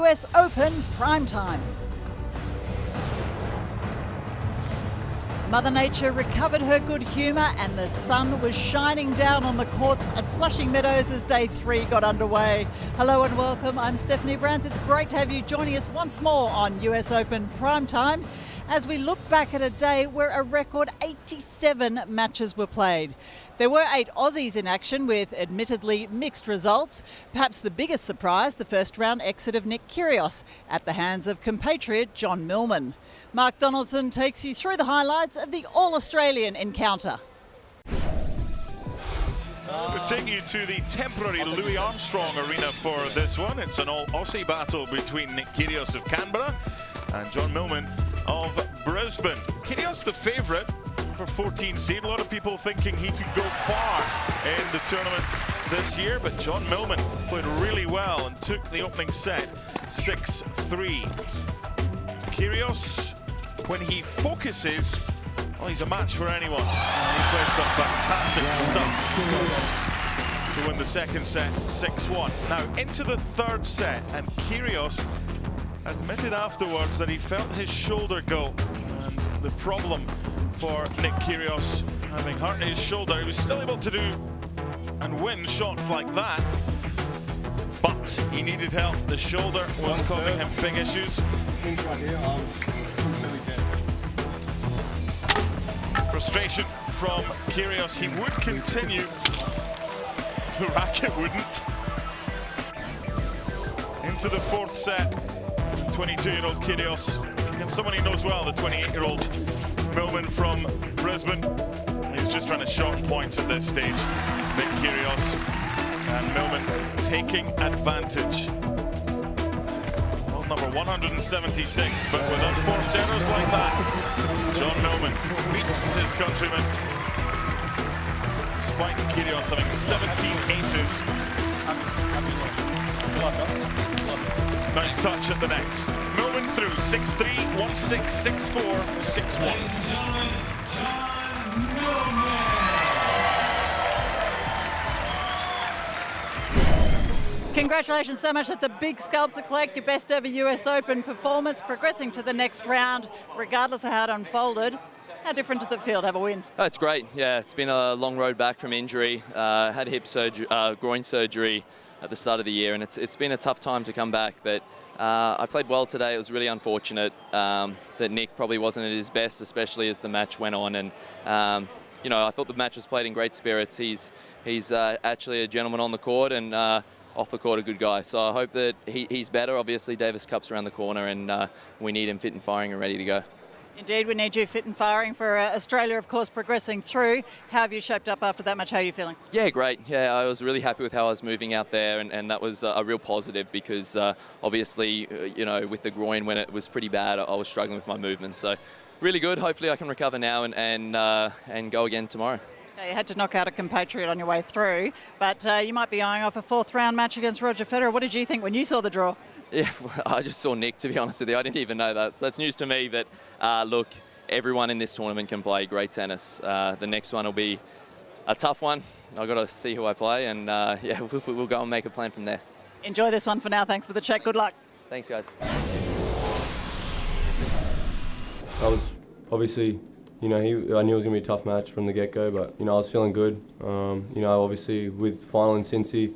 US Open Primetime. Mother Nature recovered her good humour and the sun was shining down on the courts at Flushing Meadows as day 3 got underway. Hello and welcome, I'm Stephanie Brands. It's great to have you joining us once more on US Open Primetime as we look back at a day where a record 87 matches were played. There were 8 Aussies in action with admittedly mixed results. Perhaps the biggest surprise, the first round exit of Nick Kyrgios at the hands of compatriot John Millman. Mark Donaldson takes you through the highlights of the All-Australian encounter. We're taking you to the temporary Louis Armstrong Arena for this one. It's an all-Aussie battle between Nick Kyrgios of Canberra and John Millman of Brisbane. Kyrgios the favourite for 14 seed. A lot of people thinking he could go far in the tournament this year, but John Millman played really well and took the opening set 6-3. Kyrgios, when he focuses, well, he's a match for anyone. He played some fantastic stuff to win the second set 6-1. Now into the third set, and Kyrgios admitted afterwards that he felt his shoulder go, and the problem for Nick Kyrgios, having hurt his shoulder, he was still able to do and win shots like that, but he needed help. The shoulder was causing him big issues. Frustration from Kyrgios. He would continue, the racket wouldn't. Into the fourth set, 22-year-old Kyrgios against someone he knows well, the 28-year-old Millman from Brisbane. He's just trying to short points at this stage. Nick Kyrgios and Millman taking advantage. Well, number 176, but with unforced errors like that, John Millman beats his countryman. Despite Kyrgios having 17 aces. Nice touch at the net. Millman through 6-3, 1-6, 6-4, 6-1. Congratulations so much. That's a big scalp to collect. Your best ever US Open performance, progressing to the next round, regardless of how it unfolded. How different does it feel to have a win? Oh, it's great. Yeah, it's been a long road back from injury. Had hip surgery, groin surgery at the start of the year, and it's been a tough time to come back. But I played well today. It was really unfortunate that Nick probably wasn't at his best, especially as the match went on. And you know, I thought the match was played in great spirits. He's actually a gentleman on the court, and off the court a good guy. So I hope that he's better. Obviously, Davis Cup's around the corner, and we need him fit and firing and ready to go. Indeed, we need you fit and firing for Australia, of course, progressing through. How have you shaped up after that match? How are you feeling? Yeah, great. Yeah, I was really happy with how I was moving out there, and that was a real positive because obviously, you know, with the groin when it was pretty bad, I was struggling with my movement. So really good. Hopefully I can recover now and go again tomorrow. You had to knock out a compatriot on your way through, but you might be eyeing off a 4th round match against Roger Federer. What did you think when you saw the draw? Yeah, I just saw Nick, to be honest with you. I didn't even know that. So that's news to me. But look, everyone in this tournament can play great tennis. The next one will be a tough one. I've got to see who I play, and yeah, we'll go and make a plan from there. Enjoy this one for now. Thanks for the chat. Good luck. Thanks, guys. I was obviously, you know, I knew it was going to be a tough match from the get-go, but, you know, I was feeling good. You know, obviously with final in Cincy,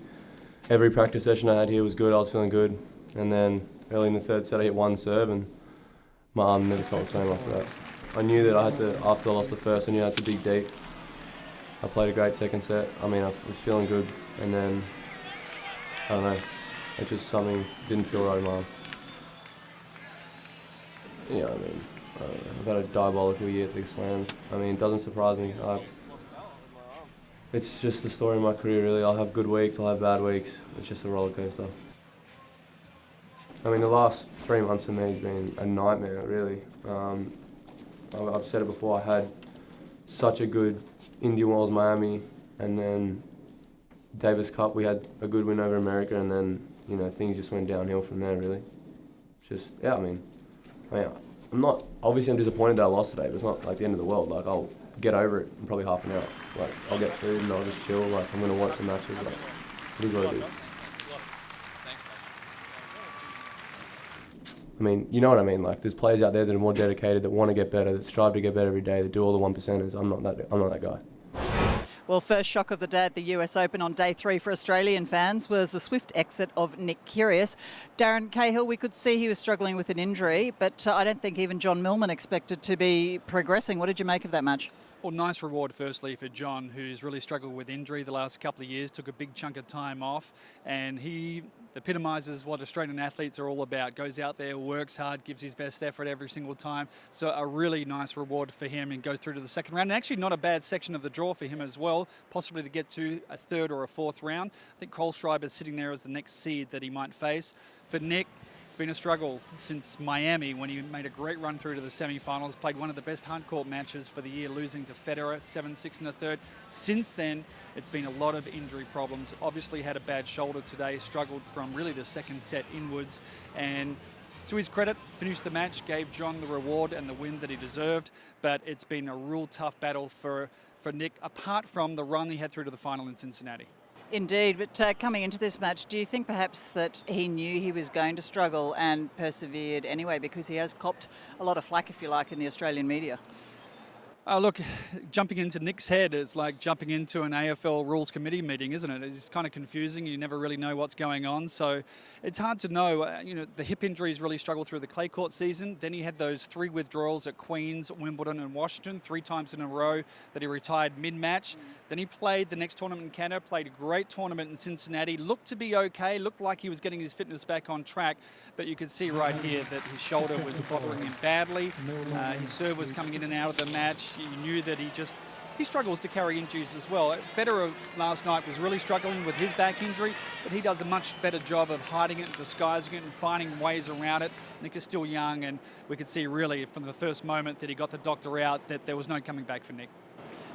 every practice session I had here was good. I was feeling good. And then early in the third set, I hit one serve, and my arm never felt the same after that. I knew that I had to, after I lost the first, I knew I had to dig deep. I played a great second set. I mean, I was feeling good, and then, I don't know, it just something didn't feel right in my arm. Yeah, I mean, I've had a diabolical year at the Slams. I mean, it doesn't surprise me. It's just the story of my career, really. I'll have good weeks, I'll have bad weeks. It's just a roller coaster. I mean, the last 3 months for me has been a nightmare, really. I've said it before, I had such a good Indian Wells, Miami, and then Davis Cup, we had a good win over America, and then, you know, things just went downhill from there, really. It's just, yeah, I mean, I'm not, obviously I'm disappointed that I lost today, but it's not like the end of the world. Like, I'll get over it in probably half an hour. Like, I'll get food and I'll just chill. Like, I'm going to watch the matches. Like, it is what it is. I mean, you know what I mean. Like, there's players out there that are more dedicated, that want to get better, that strive to get better every day, that do all the 1%ers. I'm not that guy. Well, first shock of the day at the US Open on day 3 for Australian fans was the swift exit of Nick Kyrgios. Darren Cahill, we could see he was struggling with an injury, but I don't think even John Millman expected to be progressing. What did you make of that match? Well, nice reward firstly for John, who's really struggled with injury the last couple of years, took a big chunk of time off, and he epitomises what Australian athletes are all about. Goes out there, works hard, gives his best effort every single time. So a really nice reward for him, and goes through to the second round. And actually not a bad section of the draw for him as well, possibly to get to a third or a fourth round. I think Kohlschreiber is sitting there as the next seed that he might face. For Nick, it's been a struggle since Miami when he made a great run through to the semi-finals, played one of the best hard-court matches for the year, losing to Federer 7-6 in the third. Since then, it's been a lot of injury problems. Obviously had a bad shoulder today, struggled from really the second set inwards, and to his credit, finished the match, gave John the reward and the win that he deserved, but it's been a real tough battle for Nick, apart from the run he had through to the final in Cincinnati. Indeed, but coming into this match, do you think perhaps that he knew he was going to struggle and persevered anyway, because he has copped a lot of flack, if you like, in the Australian media? Look, jumping into Nick's head is like jumping into an AFL Rules Committee meeting, isn't it? It's kind of confusing. You never really know what's going on. So it's hard to know. The hip injuries really struggled through the clay court season. Then he had those 3 withdrawals at Queens, Wimbledon and Washington, 3 times in a row that he retired mid-match. Then he played the next tournament in Canada, played a great tournament in Cincinnati, looked to be okay, looked like he was getting his fitness back on track, but you could see right here that his shoulder was bothering him badly. His serve was coming in and out of the match. You knew that he struggles to carry injuries as well. Federer last night was really struggling with his back injury, but he does a much better job of hiding it and disguising it and finding ways around it. Nick is still young, and we could see really from the first moment that he got the doctor out that there was no coming back for Nick.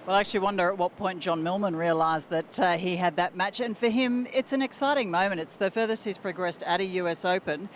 Well, I actually wonder at what point John Millman realised that he had that match, and for him it's an exciting moment. It's the furthest he's progressed at a US Open.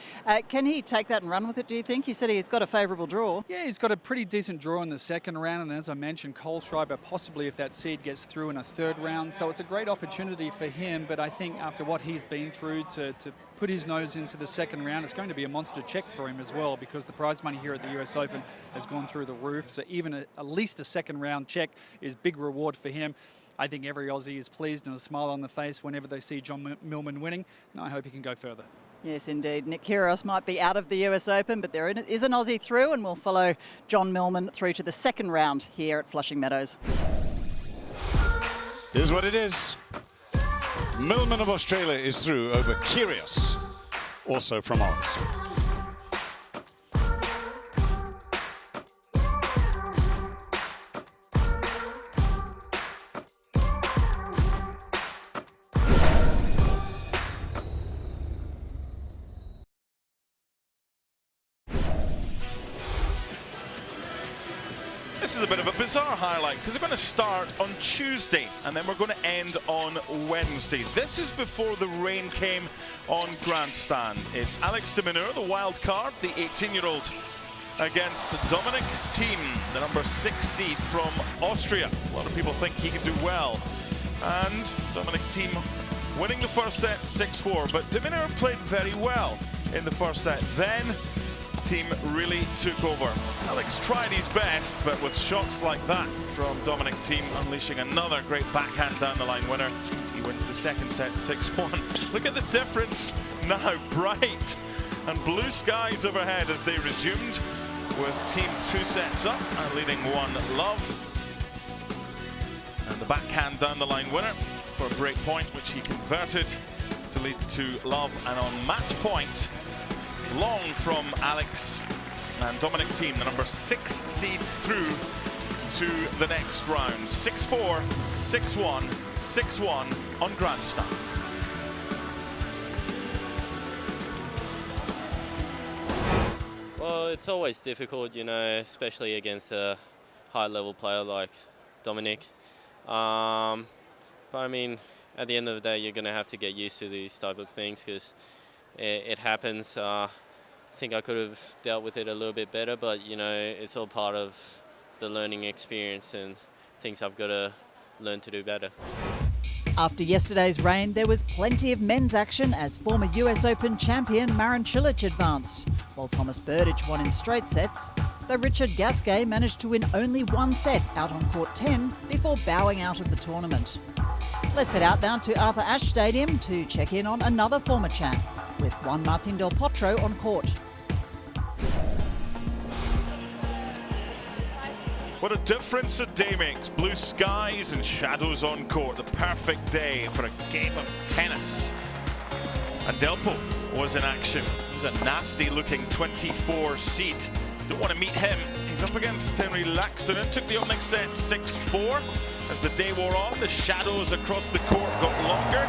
Can he take that and run with it, do you think? You said he's got a favourable draw. Yeah, he's got a pretty decent draw in the second round, and as I mentioned, Kohlschreiber possibly if that seed gets through in a third round, so it's a great opportunity for him, but I think after what he's been through to put his nose into the second round, it's going to be a monster check for him as well, because the prize money here at the US Open has gone through the roof, so even at least a second round check is big reward for him. I think every Aussie is pleased and a smile on the face whenever they see John Millman winning, and I hope he can go further. Yes, indeed. Nick Kyrgios might be out of the US Open, but there is an Aussie through, and we'll follow John Millman through to the second round here at Flushing Meadows. Here's what it is. Millman of Australia is through over Kyrgios, also from Oz. This is a bit of a bizarre highlight because we're going to start on Tuesday and then we're going to end on Wednesday. This is before the rain came on Grandstand. It's Alex de Minaur, the wild card, the 18-year-old, against Dominic Thiem, the number 6 seed from Austria. A lot of people think he can do well. And Dominic Thiem winning the first set 6-4, but de Minaur played very well in the first set. Then Thiem really took over. Alex tried his best, but with shots like that from Dominic Thiem unleashing another great backhand down the line winner, he wins the second set 6-1. Look at the difference now, bright and blue skies overhead as they resumed, with Thiem 2 sets up and leading 1-love. And the backhand down the line winner for a break point, which he converted to lead to love. And on match point, long from Alex and Dominic Thiem, the number 6 seed, through to the next round. 6-4, 6-1, 6-1 on Grandstand. Well, it's always difficult, you know, especially against a high-level player like Dominic. But I mean, at the end of the day, you're going to have to get used to these type of things because it happens. I think I could have dealt with it a little bit better, but you know, it's all part of the learning experience and things I've got to learn to do better. After yesterday's rain, there was plenty of men's action as former US Open champion Marin Cilic advanced, while Thomas Berdych won in straight sets, though Richard Gasquet managed to win only one set out on court 10 before bowing out of the tournament. Let's head out now to Arthur Ashe Stadium to check in on another former champ, with Juan Martín del Potro on court. What a difference a day makes. Blue skies and shadows on court. The perfect day for a game of tennis. And Delpo was in action. He's a nasty looking 24 seed. Don't want to meet him. He's up against Henri Laaksonen. Took the opening set 6-4. As the day wore on, the shadows across the court got longer.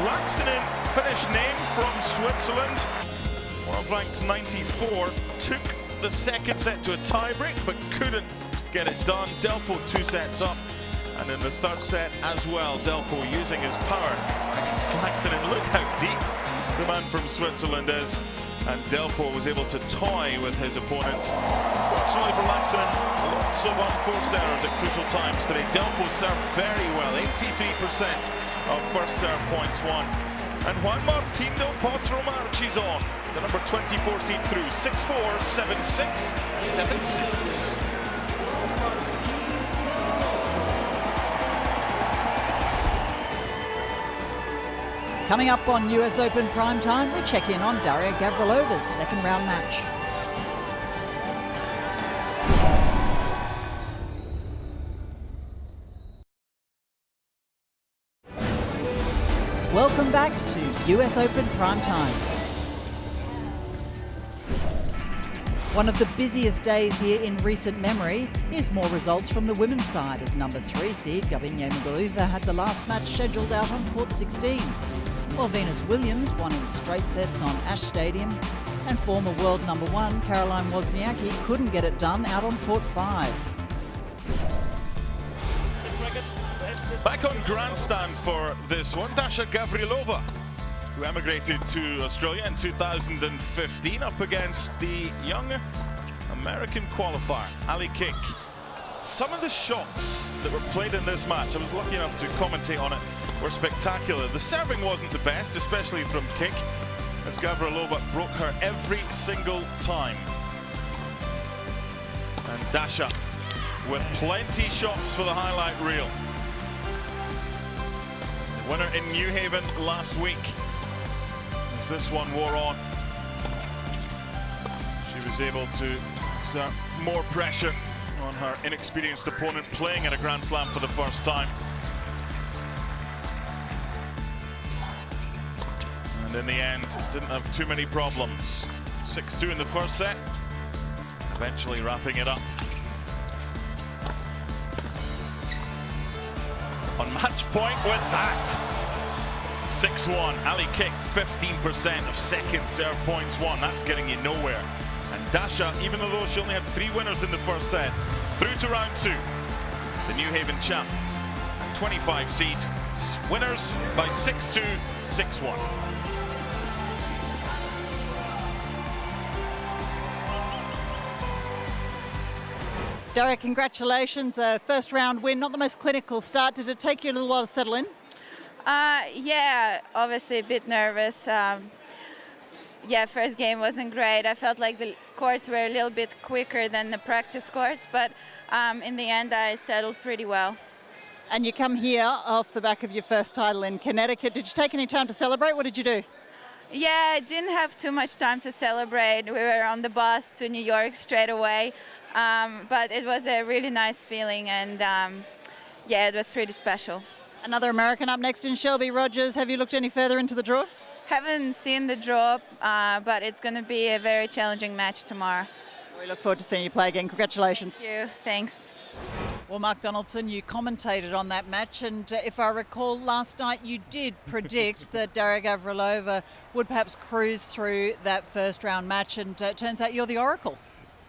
Laaksonen finished name from Switzerland. World ranked 94. Took the second set to a tiebreak, but couldn't get it done. Delpo 2 sets up, and in the third set as well, Delpo using his power against Laaksonen. Look how deep the man from Switzerland is, and Delpo was able to toy with his opponent. Unfortunately for Laaksonen, lots of unforced errors at crucial times today. Delpo served very well, 83% of first serve points won. And Juan Martín del Potro marches on. The number 24 seed through 6-4, 7-6, 7-6. Coming up on US Open Prime Time, we check in on Daria Gavrilova's second round match. Welcome back to US Open Prime Time. One of the busiest days here in recent memory. Here's more results from the women's side as number 3 seed Garbiñe Muguruza had the last match scheduled out on court 16. While Venus Williams won in straight sets on Ashe Stadium, and former world number 1 Caroline Wozniacki couldn't get it done out on court 5. Back on grandstand for this one, Dasha Gavrilova, who emigrated to Australia in 2015, up against the young American qualifier, Ali Kick. Some of the shots that were played in this match, I was lucky enough to commentate on it, were spectacular. The serving wasn't the best, especially from Kick, as Gavrilova broke her every single time. And Dasha with plenty shots for the highlight reel. The winner in New Haven last week, as this one wore on, she was able to exert more pressure on her inexperienced opponent playing in a Grand Slam for the first time. And in the end, didn't have too many problems. 6-2 in the first set, eventually wrapping it up. On match point with that. 6-1, Ali Kick, 15% of second serve points won. That's getting you nowhere. And Dasha, even though she only had 3 winners in the first set, through to round 2. The New Haven champ, 25 seed, winners by 6-2, 6-1. Daria, congratulations, first round win, not the most clinical start. Did it take you a little while to settle in? Yeah, obviously a bit nervous. Yeah, first game wasn't great. I felt like the courts were a little bit quicker than the practice courts, but in the end I settled pretty well. And you come here off the back of your first title in Connecticut. Did you take any time to celebrate? What did you do? Yeah, I didn't have too much time to celebrate. We were on the bus to New York straight away, but it was a really nice feeling, and yeah, it was pretty special. Another American up next in Shelby Rogers. Have you looked any further into the draw? Haven't seen the draw, but it's going to be a very challenging match tomorrow. We look forward to seeing you play again. Congratulations. Thank you. Thanks. Well, Mark Donaldson, you commentated on that match, and if I recall, last night you did predict that Daria Gavrilova would perhaps cruise through that first round match, and it turns out you're the oracle.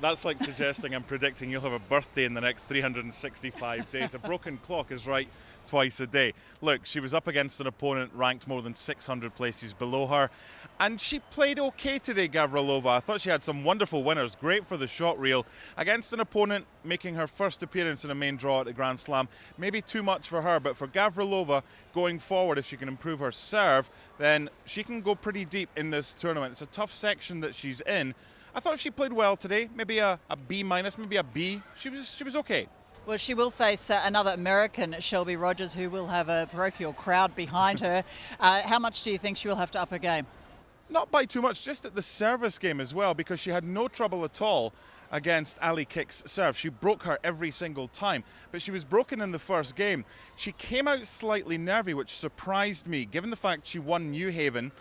That's like suggesting I'm predicting you'll have a birthday in the next 365 days. A broken clock is right twice a day. Look, she was up against an opponent ranked more than 600 places below her, and she played okay today, Gavrilova. I thought she had some wonderful winners, great for the shot reel, against an opponent making her first appearance in a main draw at the Grand Slam. Maybe too much for her, but for Gavrilova, going forward, if she can improve her serve, then she can go pretty deep in this tournament. It's a tough section that she's in. I thought she played well today, maybe a B minus, maybe a B. She was okay. Well, she will face another American, Shelby Rogers, who will have a parochial crowd behind her. How much do you think she will have to up her game? Not by too much, just at the service game as well, because she had no trouble at all against Ali Kick's serve. She broke her every single time, but she was broken in the first game. She came out slightly nervy, which surprised me, given the fact she won New Haven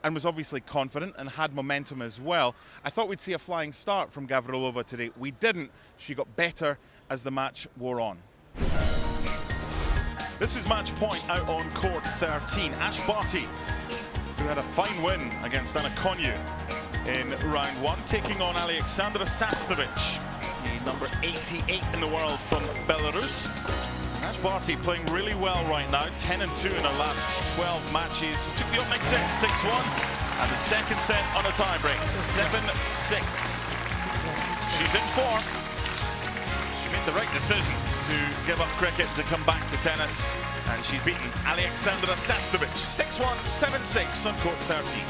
and was obviously confident and had momentum as well. I thought we'd see a flying start from Gavrilova today. We didn't. She got better as the match wore on. This is match point out on court 13. Ash Barty, who had a fine win against Anna Konyu in round one, taking on Alexandra Sasnovich, the number 88 in the world from Belarus. Ash Barty playing really well right now, 10-2 in her last 12 matches. Took the opening set 6-1 and the second set on a tie break, 7-6. She's in form. She made the right decision to give up cricket to come back to tennis, and she's beaten Alexandra Sasnovich 6-1, 7-6 on court 13.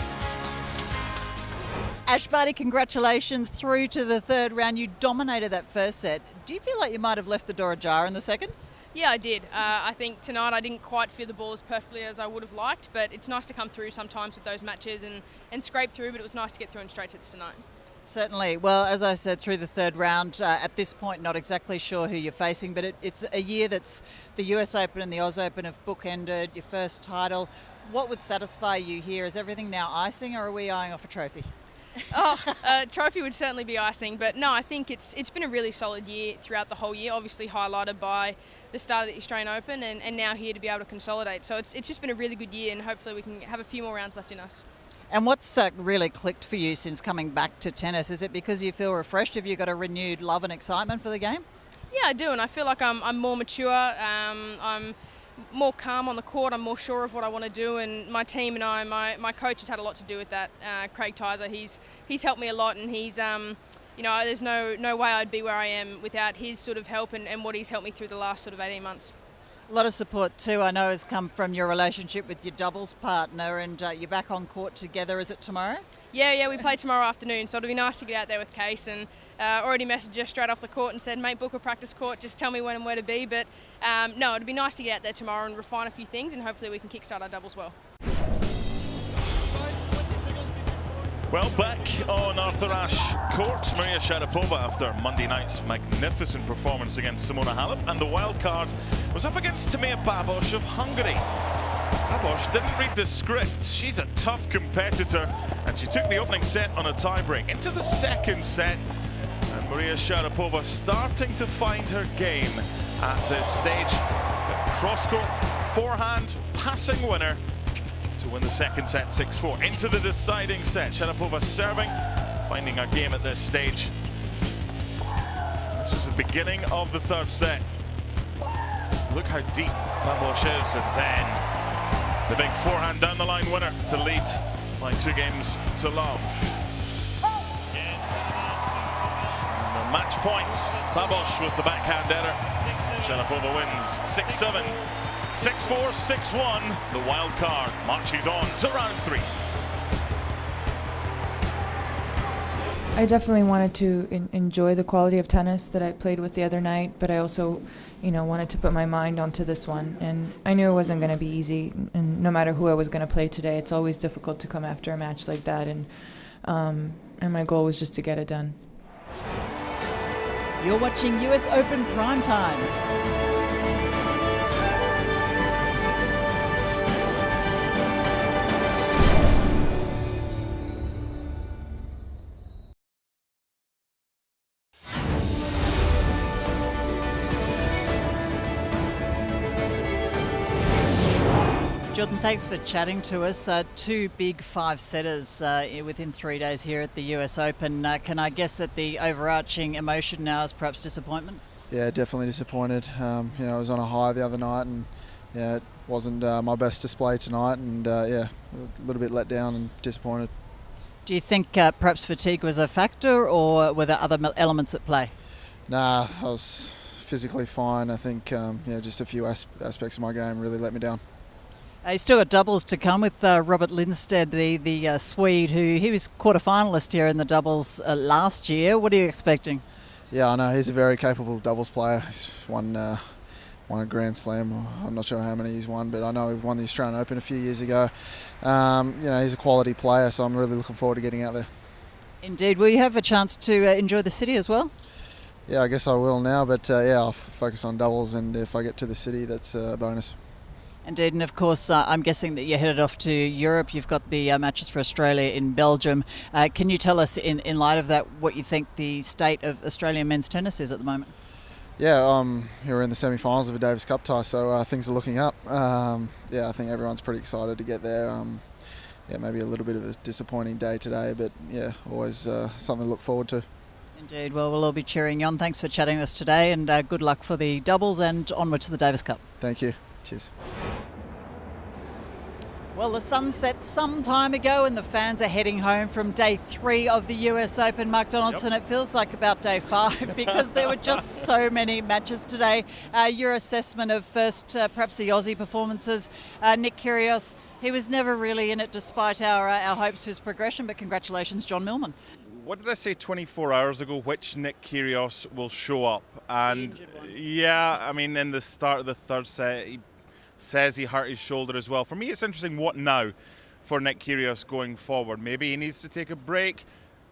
Ash Barty, congratulations through to the third round. You dominated that first set. Do you feel like you might have left the door ajar in the second? Yeah, I did. I think tonight I didn't quite feel the ball as perfectly as I would have liked, but it's nice to come through sometimes with those matches and scrape through, but it was nice to get through in straight sets tonight. Certainly. Well, as I said, through the third round, at this point, not exactly sure who you're facing, but it's a year that's the US Open and the Oz Open have bookended your first title. What would satisfy you here? Is everything now icing, or are we eyeing off a trophy? Trophy would certainly be icing, but no, I think it's been a really solid year throughout the whole year, obviously highlighted by the start of the Australian Open and now here to be able to consolidate. So it's just been a really good year, and hopefully we can have a few more rounds left in us. And what's really clicked for you since coming back to tennis? Is it because you feel refreshed? Have you got a renewed love and excitement for the game? Yeah, I do, and I feel like I'm more mature. I'm more calm on the court. I'm more sure of what I want to do, and my team and I, my coach has had a lot to do with that. Craig Tyser, he's helped me a lot, and he's there's no way I'd be where I am without his sort of help and what he's helped me through the last sort of 18 months. A lot of support too, I know, has come from your relationship with your doubles partner, and you're back on court together. Is it tomorrow? Yeah, we play tomorrow afternoon, so it'll be nice to get out there with Case, and already messaged her straight off the court and said, mate, book a practice court, just tell me when and where to be. But no, it'll be nice to get out there tomorrow and refine a few things, and hopefully we can kickstart our doubles well. Well, back on Arthur Ashe court, Maria Sharapova, after Monday night's magnificent performance against Simona Halep, and the wild card was up against Timea Babos of Hungary. Babos didn't read the script. She's a tough competitor, and she took the opening set on a tie-break. Into the second set, and Maria Sharapova starting to find her game at this stage. Cross-court, forehand, passing winner to win the second set 6-4. Into the deciding set, Sharapova serving, finding her game at this stage. This is the beginning of the third set. Look how deep Babos is, and then the big forehand down the line winner to lead by 2 games to love. And the match points, Babos with the backhand error. Sharapova wins 6-7. 6-4, 6-1, the wild card marches on to round 3. I definitely wanted to enjoy the quality of tennis that I played with the other night, but I also, wanted to put my mind onto this one. And I knew it wasn't going to be easy, and no matter who I was going to play today, it's always difficult to come after a match like that, and my goal was just to get it done. You're watching US Open Primetime. Jordan, thanks for chatting to us. Two big five-setters within 3 days here at the US Open. Can I guess that the overarching emotion now is perhaps disappointment? Yeah, definitely disappointed. I was on a high the other night, and it wasn't my best display tonight, and a little bit let down and disappointed. Do you think perhaps fatigue was a factor, or were there other elements at play? Nah, I was physically fine. I think just a few aspects of my game really let me down. He's still got doubles to come with Robert Lindstedt, the Swede, who he was quarter-finalist here in the doubles last year. What are you expecting? Yeah, I know. He's a very capable doubles player. He's won a Grand Slam. I'm not sure how many he's won, but I know he won the Australian Open a few years ago. He's a quality player, so I'm really looking forward to getting out there. Indeed. Will you have a chance to enjoy the city as well? Yeah, I guess I will now, but I'll focus on doubles, and if I get to the city, that's a bonus. Indeed, and of course, I'm guessing that you're headed off to Europe. You've got the matches for Australia in Belgium. Can you tell us, in light of that, what you think the state of Australian men's tennis is at the moment? Yeah, we're in the semi-finals of a Davis Cup tie, so things are looking up. I think everyone's pretty excited to get there. Maybe a little bit of a disappointing day today, but always something to look forward to. Indeed. Well, we'll all be cheering you on. Thanks for chatting with us today, and good luck for the doubles and onward to the Davis Cup. Thank you. Cheers. Well, the sun set some time ago and the fans are heading home from day 3 of the US Open. Mark Donaldson, It feels like about day 5 because there were just so many matches today. Your assessment of first, perhaps the Aussie performances. Nick Kyrgios, he was never really in it despite our hopes for his progression, but congratulations, John Millman. What did I say 24 hours ago? Which Nick Kyrgios will show up? And in the start of the third set, he says he hurt his shoulder as well. For me, it's interesting, what now for Nick Kyrgios going forward? Maybe he needs to take a break.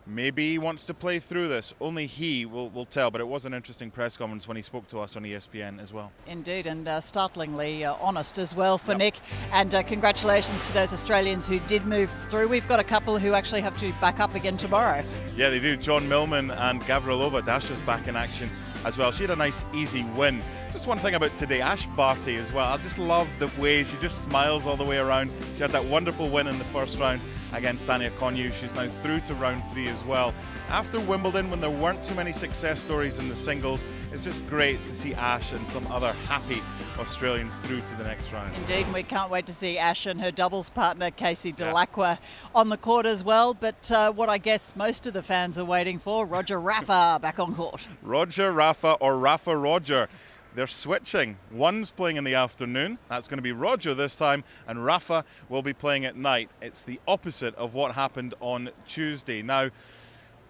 Maybe he wants to play through this. Only he will tell, but it was an interesting press conference when he spoke to us on ESPN as well. Indeed, and startlingly honest as well for Nick. And congratulations to those Australians who did move through. We've got a couple who actually have to back up again tomorrow. Yeah, they do. John Millman and Gavrilova. Dasha's back in action as well. She had a nice, easy win. Just one thing about today, Ash Barty as well. I just love the way she just smiles all the way around. She had that wonderful win in the first round against Tania Konyu. She's now through to round 3 as well. After Wimbledon, when there weren't too many success stories in the singles, it's just great to see Ash and some other happy Australians through to the next round. Indeed, and we can't wait to see Ash and her doubles partner, Casey Dellacqua, on the court as well. But what I guess most of the fans are waiting for, Roger Rafa back on court. Roger Rafa or Rafa Roger. They're switching. One's playing in the afternoon. That's going to be Roger this time, and Rafa will be playing at night. It's the opposite of what happened on Tuesday. Now,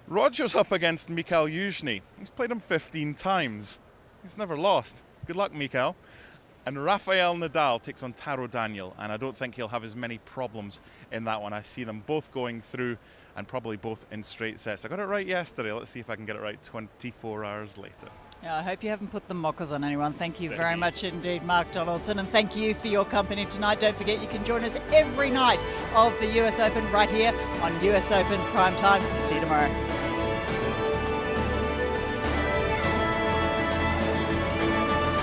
Roger's up against Mikhail Yuzhny. He's played him 15 times. He's never lost. Good luck, Mikhail. And Rafael Nadal takes on Taro Daniel, and I don't think he'll have as many problems in that one. I see them both going through, and probably both in straight sets. I got it right yesterday. Let's see if I can get it right 24 hours later. Yeah, I hope you haven't put the mockers on anyone. Thank you very much indeed, Mark Donaldson, and thank you for your company tonight. Don't forget you can join us every night of the US Open right here on US Open Primetime. See you tomorrow.